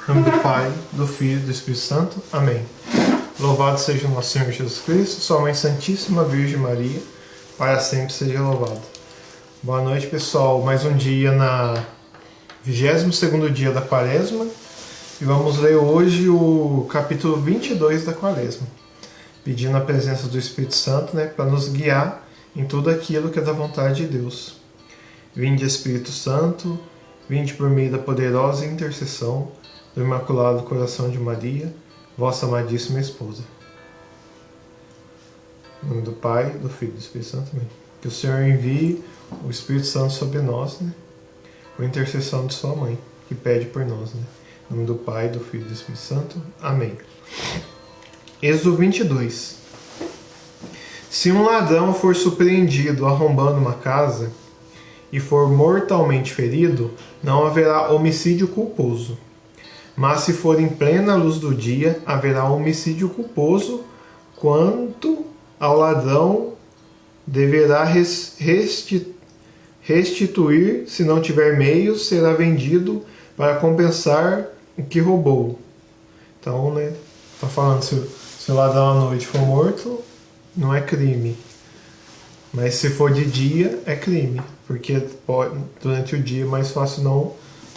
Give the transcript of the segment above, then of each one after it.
Em nome do Pai, do Filho e do Espírito Santo. Amém. Louvado seja o nosso Senhor Jesus Cristo, sua Mãe Santíssima Virgem Maria, para sempre seja louvado. Boa noite, pessoal. Mais um dia na 22º dia da Quaresma. E vamos ler hoje o capítulo 22 da Quaresma, pedindo a presença do Espírito Santo, para nos guiar em tudo aquilo que é da vontade de Deus. Vinde, Espírito Santo, vinde por meio da poderosa intercessão do Imaculado Coração de Maria, vossa amadíssima esposa. Em nome do Pai, do Filho e do Espírito Santo. Amém. Que o Senhor envie o Espírito Santo sobre nós, por intercessão de sua mãe, que pede por nós. Em nome do Pai, do Filho e do Espírito Santo. Amém. Êxodo 22. Se um ladrão for surpreendido arrombando uma casa e for mortalmente ferido, não haverá homicídio culposo. Mas se for em plena luz do dia, haverá homicídio culposo. Quanto ao ladrão, deverá restituir, se não tiver meios, será vendido para compensar o que roubou. Então, está falando, se o ladrão à noite for morto, não é crime. Mas se for de dia, é crime. Porque durante o dia é mais fácil não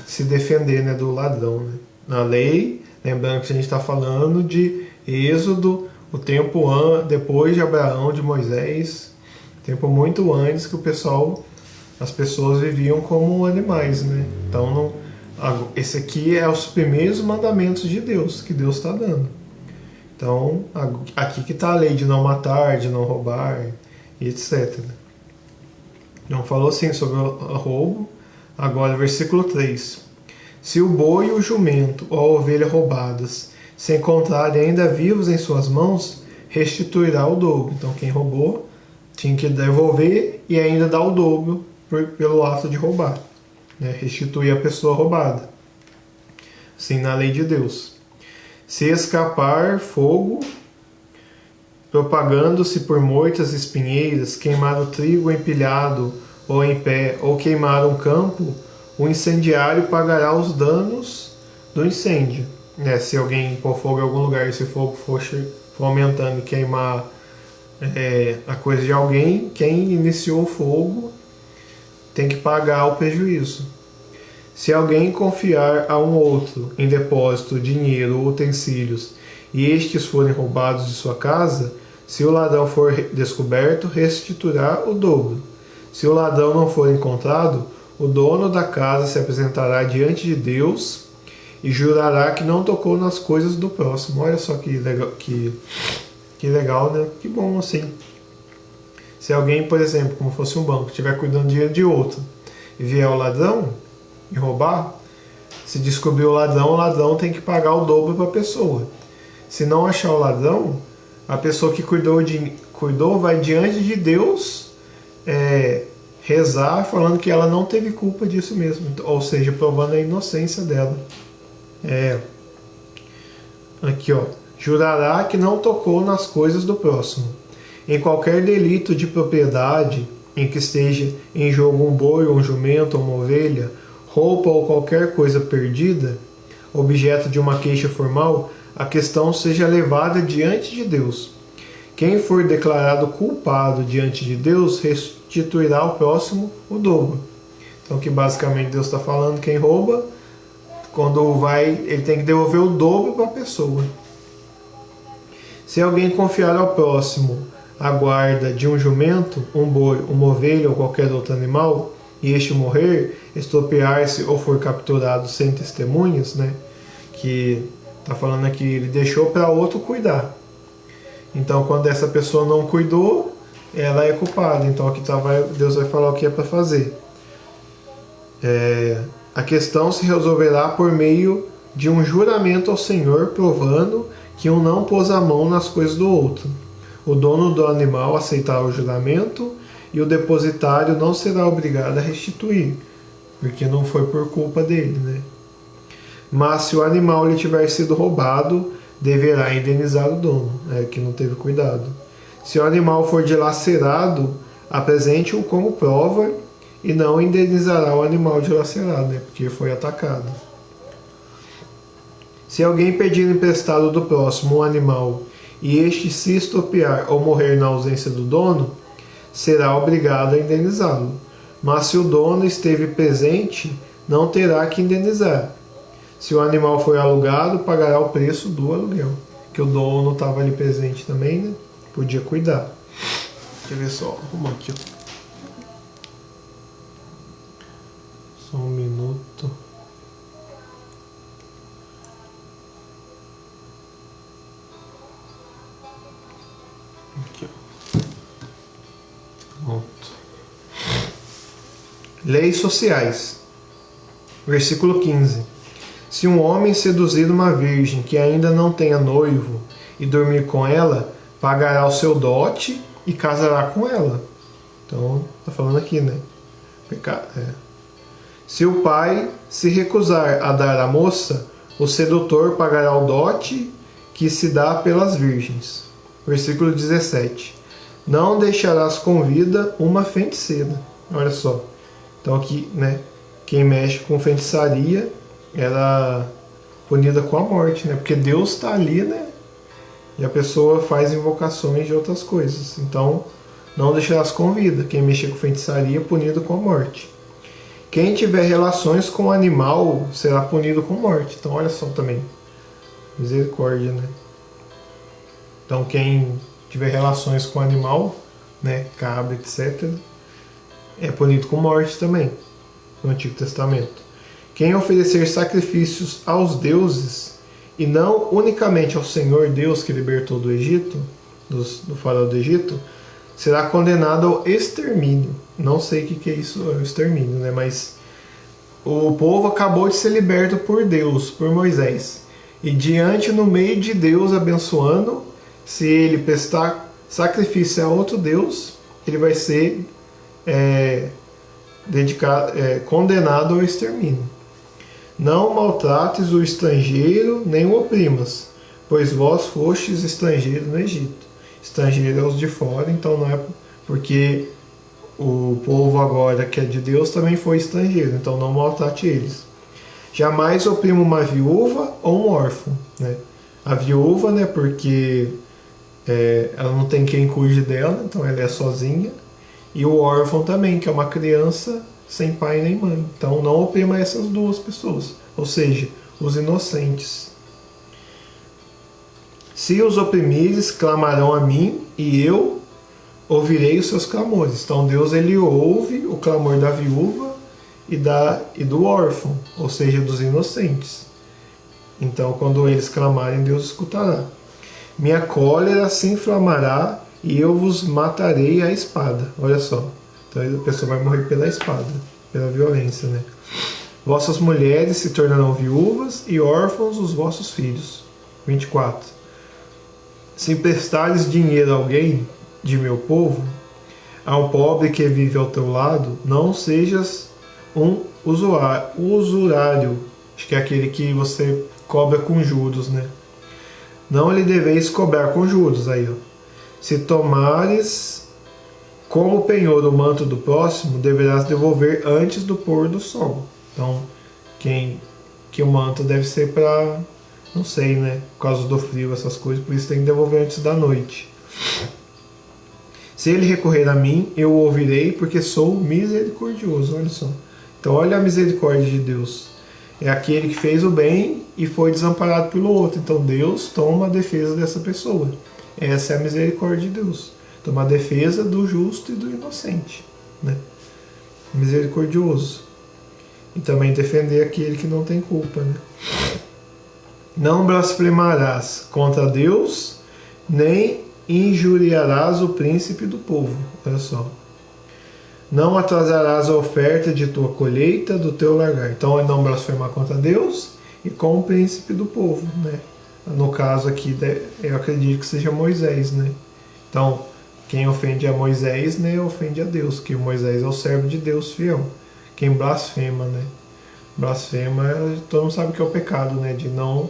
se defender do ladrão. Na lei, lembrando que a gente está falando de Êxodo, o tempo depois de Abraão, de Moisés, tempo muito antes que as pessoas viviam como animais. Então, esse aqui é os primeiros mandamentos de Deus, que Deus está dando. Então, aqui que está a lei de não matar, de não roubar, etc. Então, falou assim sobre o roubo. Agora, versículo 3. Se o boi, o jumento ou a ovelha roubadas se encontrarem ainda vivos em suas mãos, restituirá o dobro. Então, quem roubou tinha que devolver e ainda dar o dobro pelo ato de roubar. Restituir a pessoa roubada. Assim, na lei de Deus. Se escapar fogo, propagando-se por moitas espinheiras, queimar o trigo empilhado ou em pé, ou queimar um campo, o incendiário pagará os danos do incêndio. Se alguém pôr fogo em algum lugar e esse fogo for aumentando e queimar a coisa de alguém, quem iniciou o fogo tem que pagar o prejuízo. Se alguém confiar a um outro em depósito dinheiro ou utensílios e estes forem roubados de sua casa, se o ladrão for descoberto, restituirá o dobro. Se o ladrão não for encontrado, o dono da casa se apresentará diante de Deus e jurará que não tocou nas coisas do próximo. Olha só que legal, que legal, Que bom assim. Se alguém, por exemplo, como fosse um banco, estiver cuidando do dinheiro de outro e vier o ladrão e roubar, se descobrir o ladrão tem que pagar o dobro para a pessoa. Se não achar o ladrão, a pessoa que cuidou vai diante de Deus rezar, falando que ela não teve culpa disso mesmo, ou seja, provando a inocência dela. Aqui, jurará que não tocou nas coisas do próximo. Em qualquer delito de propriedade em que esteja em jogo um boi, um jumento ou uma ovelha, roupa ou qualquer coisa perdida, objeto de uma queixa formal, a questão seja levada diante de Deus. Quem for declarado culpado diante de Deus, restituirá ao próximo o dobro. Então, que basicamente Deus está falando, quem rouba, ele tem que devolver o dobro para a pessoa. Se alguém confiar ao próximo a guarda de um jumento, um boi, uma ovelha ou qualquer outro animal, e este morrer, extropiar-se ou for capturado sem testemunhas, que está falando aqui, ele deixou para outro cuidar. Então, quando essa pessoa não cuidou, ela é culpada. Então, aqui Deus vai falar o que é para fazer. A questão se resolverá por meio de um juramento ao Senhor, provando que um não pôs a mão nas coisas do outro. O dono do animal aceitará o juramento e o depositário não será obrigado a restituir, porque não foi por culpa dele. Mas se o animal lhe tiver sido roubado, deverá indenizar o dono, que não teve cuidado. Se o animal for dilacerado, apresente-o como prova e não indenizará o animal dilacerado, porque foi atacado. Se alguém pedir emprestado do próximo um animal e este se estropiar ou morrer na ausência do dono, será obrigado a indenizá-lo. Mas se o dono esteve presente, não terá que indenizar. Se o animal foi alugado, pagará o preço do aluguel. Que o dono estava ali presente também, né? Podia cuidar. Deixa eu ver só, arruma aqui, ó. Só um minuto. Aqui, ó. Pronto. Leis sociais. Versículo 15. Se um homem seduzir uma virgem que ainda não tenha noivo e dormir com ela, pagará o seu dote e casará com ela. Então, está falando aqui, né? Se o pai se recusar a dar à moça, o sedutor pagará o dote que se dá pelas virgens. Versículo 17. Não deixarás com vida uma feiticeira. Olha só. Então aqui, né? Quem mexe com feitiçaria era punida com a morte, né? Porque Deus está ali, né? E a pessoa faz invocações de outras coisas. Então, não deixarás com vida. Quem mexer com feitiçaria é punido com a morte. Quem tiver relações com o animal será punido com morte. Então, olha só também. Misericórdia, né? Então, quem tiver relações com o animal, né? Cabra, etc., é punido com morte também. No Antigo Testamento. Quem oferecer sacrifícios aos deuses, e não unicamente ao Senhor Deus que libertou do Egito, do faraó do Egito, será condenado ao extermínio. Não sei o que é isso, o extermínio, né? Mas o povo acabou de ser liberto por Deus, por Moisés. E diante, no meio de Deus abençoando, se ele prestar sacrifício a outro Deus, ele vai ser condenado ao extermínio. Não maltrates o estrangeiro, nem o oprimas, pois vós fostes estrangeiro no Egito. Estrangeiro é os de fora, então não é porque o povo agora que é de Deus também foi estrangeiro, então não maltrate eles. Jamais oprima uma viúva ou um órfão, né? A viúva, né, porque ela não tem quem cuide dela, então ela é sozinha. E o órfão também, que é uma criança sem pai nem mãe. Então não oprima essas duas pessoas, ou seja, os inocentes. Se os oprimires, clamarão a mim, e eu ouvirei os seus clamores. Então Deus, ele ouve o clamor da viúva e do órfão, ou seja, dos inocentes. Então quando eles clamarem, Deus escutará. Minha cólera se inflamará e eu vos matarei à espada. Olha só. Então a pessoa vai morrer pela espada, pela violência, né? Vossas mulheres se tornarão viúvas e órfãos os vossos filhos. 24. Se emprestares dinheiro a alguém de meu povo, a um pobre que vive ao teu lado, não sejas um usurário. Acho que é aquele que você cobra com juros, né? Não lhe deveis cobrar com juros. Aí, ó. Se tomares como penhor o manto do próximo, deverás devolver antes do pôr do sol. Então, que o manto deve ser para, não sei, né? Por causa do frio, essas coisas, por isso tem que devolver antes da noite. Se ele recorrer a mim, eu o ouvirei, porque sou misericordioso. Olha só. Então, olha a misericórdia de Deus. É aquele que fez o bem e foi desamparado pelo outro. Então, Deus toma a defesa dessa pessoa. Essa é a misericórdia de Deus. Toma a defesa do justo e do inocente, né? Misericordioso. E também defender aquele que não tem culpa, né? Não blasfemarás contra Deus, nem injuriarás o príncipe do povo. Olha só. Não atrasarás a oferta de tua colheita do teu largar. Então é não blasfemar contra Deus e com o príncipe do povo, né? No caso aqui, eu acredito que seja Moisés, né? Então, quem ofende a Moisés, né, ofende a Deus, que Moisés é o servo de Deus fiel. Quem blasfema, né? Blasfema, todo mundo sabe que é o pecado, né? De não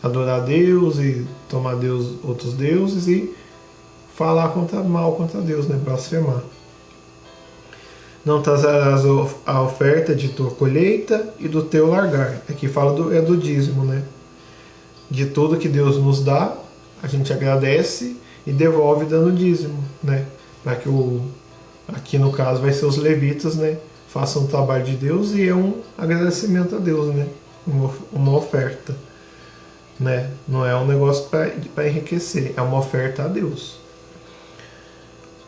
adorar Deus e tomar outros deuses e falar mal contra Deus, né? Blasfemar. Não trazarás a oferta de tua colheita e do teu largar. Aqui fala do dízimo, né? de tudo que Deus nos dá, a gente agradece e devolve dando dízimo, né? Para que aqui no caso vai ser os levitas, né? Façam o trabalho de Deus e é um agradecimento a Deus, né? Uma oferta, né? Não é um negócio para enriquecer, é uma oferta a Deus.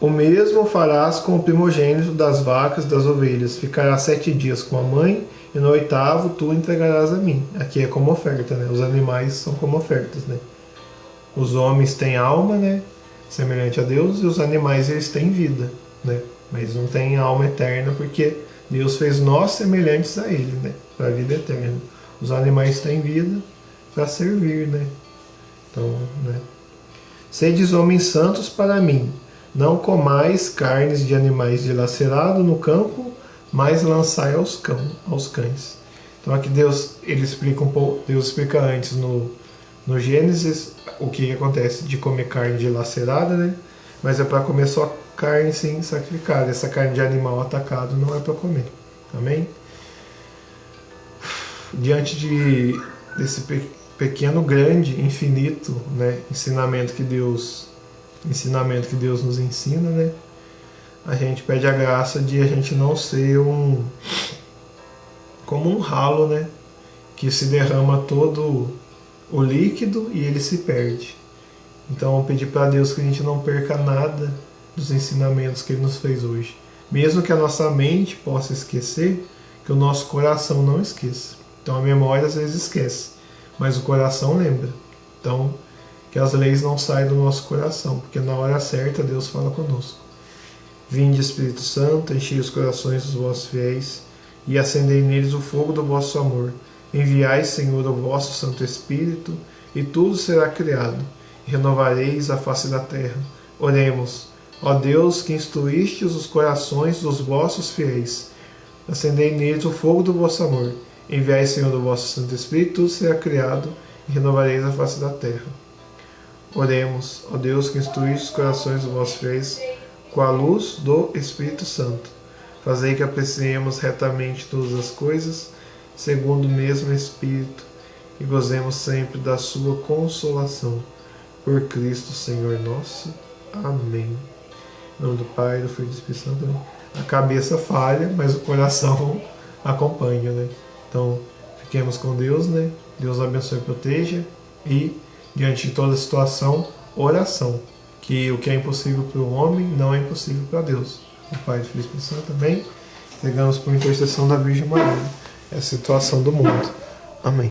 O mesmo farás com o primogênito das vacas, das ovelhas. Ficará 7 dias com a mãe, e no 8º tu entregarás a mim. Aqui é como oferta, né? Os animais são como ofertas, né? Os homens têm alma, né? Semelhante a Deus, e os animais eles têm vida, né? Mas não têm alma eterna porque Deus fez nós semelhantes a Ele, né? Para a vida eterna. Os animais têm vida para servir, né? Então, né? Sedes homens santos para mim. Não comais carnes de animais dilacerados no campo, mas lançai aos cães. Então aqui Deus ele explica um pouco, Deus explica antes no Gênesis o que acontece de comer carne dilacerada, né? Mas é para comer só carne sim sacrificada. Essa carne de animal atacado não é para comer. Amém? Diante desse pequeno, grande, infinito, né, ensinamento que Deus nos ensina, né? A gente pede a graça de a gente não ser como um ralo, né? Que se derrama todo o líquido e ele se perde. Então, pedir para Deus que a gente não perca nada dos ensinamentos que Ele nos fez hoje. Mesmo que a nossa mente possa esquecer, que o nosso coração não esqueça. Então, a memória às vezes esquece, mas o coração lembra. Então, que as leis não saiam do nosso coração, porque na hora certa Deus fala conosco. Vinde, Espírito Santo, enchei os corações dos vossos fiéis e acendei neles o fogo do vosso amor. Enviai, Senhor, o vosso Santo Espírito, e tudo será criado, e renovareis a face da terra. Oremos. Ó Deus, que instruístes os corações dos vossos fiéis, acendei neles o fogo do vosso amor. Enviai, Senhor, o vosso Santo Espírito, tudo será criado, e renovareis a face da terra. Oremos, ó Deus, que instruíste os corações dos vossos fiéis com a luz do Espírito Santo. Fazei que apreciemos retamente todas as coisas, segundo o mesmo Espírito, e gozemos sempre da sua consolação. Por Cristo, Senhor nosso. Amém. Em nome do Pai, do Filho e do Espírito Santo. A cabeça falha, mas o coração acompanha, né? Então, fiquemos com Deus, né? Deus abençoe e proteja. E, diante de toda situação, oração. Que o que é impossível para o homem não é impossível para Deus. O Pai, do Filho e do Espírito Santo também. Pegamos por intercessão da Virgem Maria. É a situação do mundo. Amém.